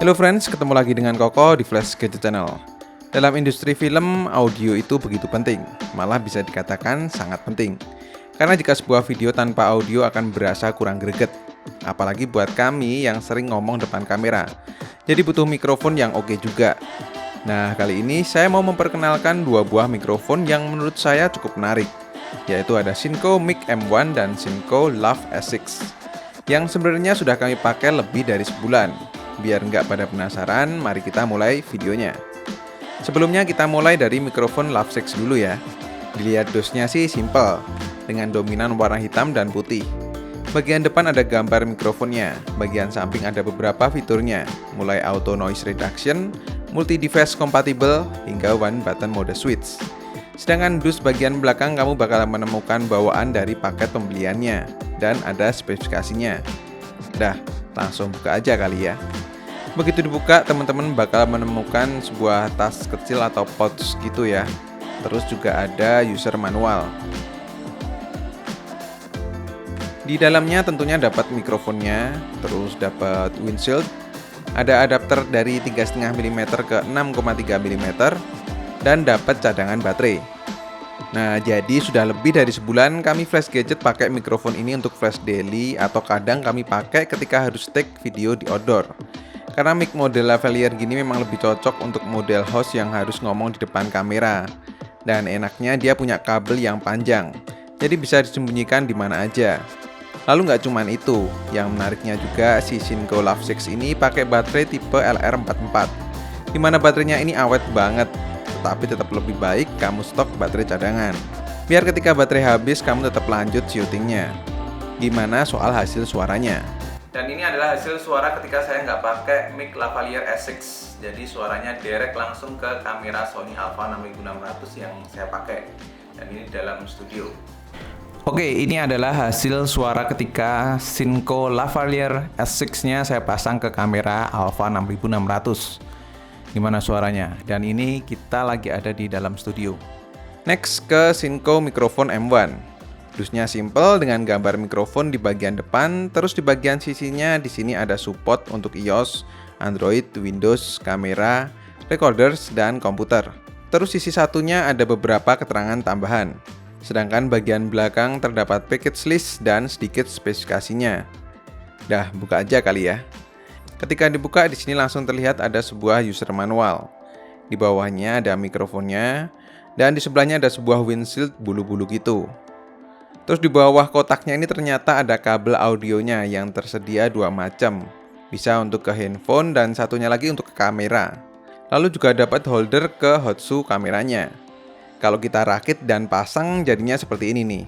Halo friends, ketemu lagi dengan Koko di Flash Gadget Channel. Dalam industri film, audio itu begitu penting, malah bisa dikatakan sangat penting. Karena jika sebuah video tanpa audio akan berasa kurang greget, apalagi buat kami yang sering ngomong depan kamera. Jadi butuh mikrofon yang oke juga. Nah, kali ini saya mau memperkenalkan dua buah mikrofon yang menurut saya cukup menarik, yaitu ada Shinko Mic M1 dan Shinko Lav S6, yang sebenarnya sudah kami pakai lebih dari sebulan. Biar nggak pada penasaran, mari kita mulai videonya. Sebelumnya kita mulai dari mikrofon Lav 6 dulu ya. Dilihat dosnya sih simple, dengan dominan warna hitam dan putih. Bagian depan ada gambar mikrofonnya, bagian samping ada beberapa fiturnya, mulai auto noise reduction, multi device compatible, hingga one button mode switch. Sedangkan dus bagian belakang kamu bakal menemukan bawaan dari paket pembeliannya, dan ada spesifikasinya. Dah, langsung buka aja kali ya. Begitu dibuka, teman-teman bakal menemukan sebuah tas kecil atau pouch gitu ya. Terus juga ada user manual. Di dalamnya tentunya dapat mikrofonnya, terus dapat windshield, ada adapter dari 3,5 mm ke 6,3 mm, dan dapat cadangan baterai. Nah, jadi sudah lebih dari sebulan kami Flash Gadget pakai mikrofon ini untuk flash daily atau kadang kami pakai ketika harus take video di outdoor. Karena mic model lavalier gini memang lebih cocok untuk model host yang harus ngomong di depan kamera. Dan enaknya dia punya kabel yang panjang, jadi bisa disembunyikan di mana aja. Lalu nggak cuman itu, yang menariknya juga si Shinko Lav 6 ini pakai baterai tipe LR44, dimana baterainya ini awet banget, tetapi tetap lebih baik kamu stok baterai cadangan. Biar ketika baterai habis kamu tetap lanjut syutingnya. Gimana soal hasil suaranya? Dan ini adalah hasil suara ketika saya nggak pakai mic lavalier S6. Jadi suaranya direct langsung ke kamera Sony Alpha 6600 yang saya pakai. Dan ini dalam studio. Oke, ini adalah hasil suara ketika Shinko lavalier S6-nya saya pasang ke kamera Alpha 6600. Gimana suaranya? Dan ini kita lagi ada di dalam studio. Next ke Shinko mikrofon M1. Dusnya simple dengan gambar mikrofon di bagian depan, terus di bagian sisinya di sini ada support untuk iOS, Android, Windows, kamera, recorders, dan komputer. Terus sisi satunya ada beberapa keterangan tambahan. Sedangkan bagian belakang terdapat package list dan sedikit spesifikasinya. Dah, buka aja kali ya. Ketika dibuka di sini langsung terlihat ada sebuah user manual. Di bawahnya ada mikrofonnya dan di sebelahnya ada sebuah windshield bulu-bulu gitu. Terus di bawah kotaknya ini ternyata ada kabel audionya yang tersedia dua macam. Bisa untuk ke handphone dan satunya lagi untuk ke kamera. Lalu juga dapat holder ke Hotsu kameranya. Kalau kita rakit dan pasang jadinya seperti ini nih.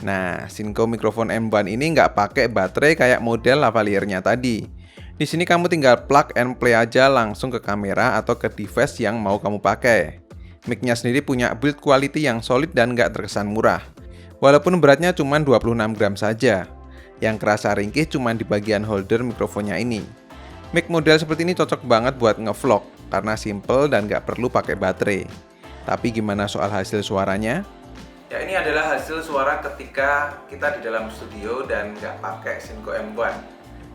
Nah, Shinko mikrofon M1 ini nggak pakai baterai kayak model lavaliernya tadi. Di sini kamu tinggal plug and play aja langsung ke kamera atau ke device yang mau kamu pakai. Mic-nya sendiri punya build quality yang solid dan nggak terkesan murah. Walaupun beratnya cuma 26 gram saja. Yang kerasa ringkih cuma di bagian holder mikrofonnya ini. Mic model seperti ini cocok banget buat ngevlog karena simple dan nggak perlu pakai baterai. Tapi gimana soal hasil suaranya? Ya, ini adalah hasil suara ketika kita di dalam studio dan nggak pakai Shinko M1.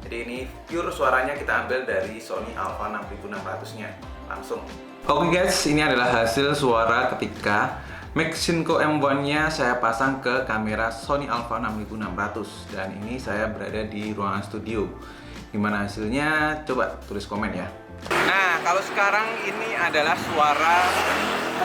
Jadi ini pure suaranya kita ambil dari Sony Alpha 6600-nya langsung. Oke guys, ini adalah hasil suara ketika mic Shinko M1-nya saya pasang ke kamera Sony Alpha 6600. Dan ini saya berada di ruangan studio. Gimana hasilnya? Coba tulis komen ya. Nah, kalau sekarang ini adalah suara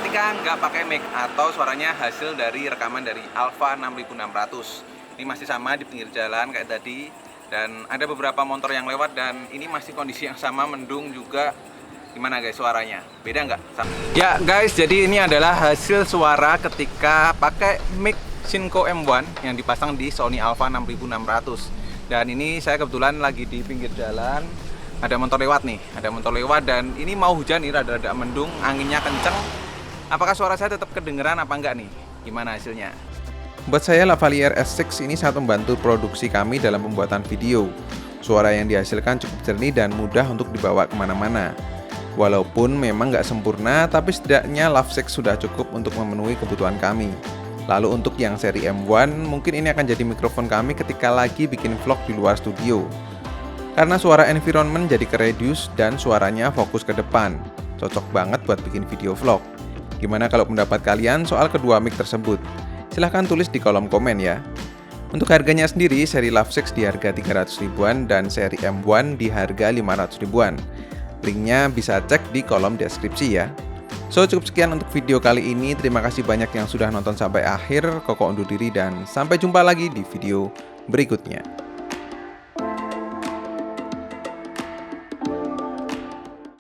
ketika nggak pakai mic atau suaranya hasil dari rekaman dari Alpha 6600. Ini masih sama di pinggir jalan kayak tadi. Dan ada beberapa motor yang lewat dan ini masih kondisi yang sama, mendung juga. Gimana guys suaranya? Beda nggak? Ya guys, jadi ini adalah hasil suara ketika pakai mic Shinko M1 yang dipasang di Sony Alpha 6600. Dan ini saya kebetulan lagi di pinggir jalan. Ada motor lewat nih, ada motor lewat dan ini mau hujan nih, rada-rada mendung, anginnya kenceng. Apakah suara saya tetap kedengeran apa enggak nih? Gimana hasilnya? Buat saya lavalier S6 ini sangat membantu produksi kami dalam pembuatan video. Suara yang dihasilkan cukup jernih dan mudah untuk dibawa kemana-mana. Walaupun memang nggak sempurna, tapi setidaknya Lav 6 sudah cukup untuk memenuhi kebutuhan kami. Lalu untuk yang seri M1, mungkin ini akan jadi mikrofon kami ketika lagi bikin vlog di luar studio. Karena suara environment jadi ke-reduce dan suaranya fokus ke depan. Cocok banget buat bikin video vlog. Gimana kalau pendapat kalian soal kedua mic tersebut? Silahkan tulis di kolom komen ya. Untuk harganya sendiri, seri Lovesix di harga 300 ribuan dan seri M1 di harga 500 ribuan. Linknya bisa cek di kolom deskripsi ya. So, cukup sekian untuk video kali ini. Terima kasih banyak yang sudah nonton sampai akhir. Koko undur diri dan sampai jumpa lagi di video berikutnya.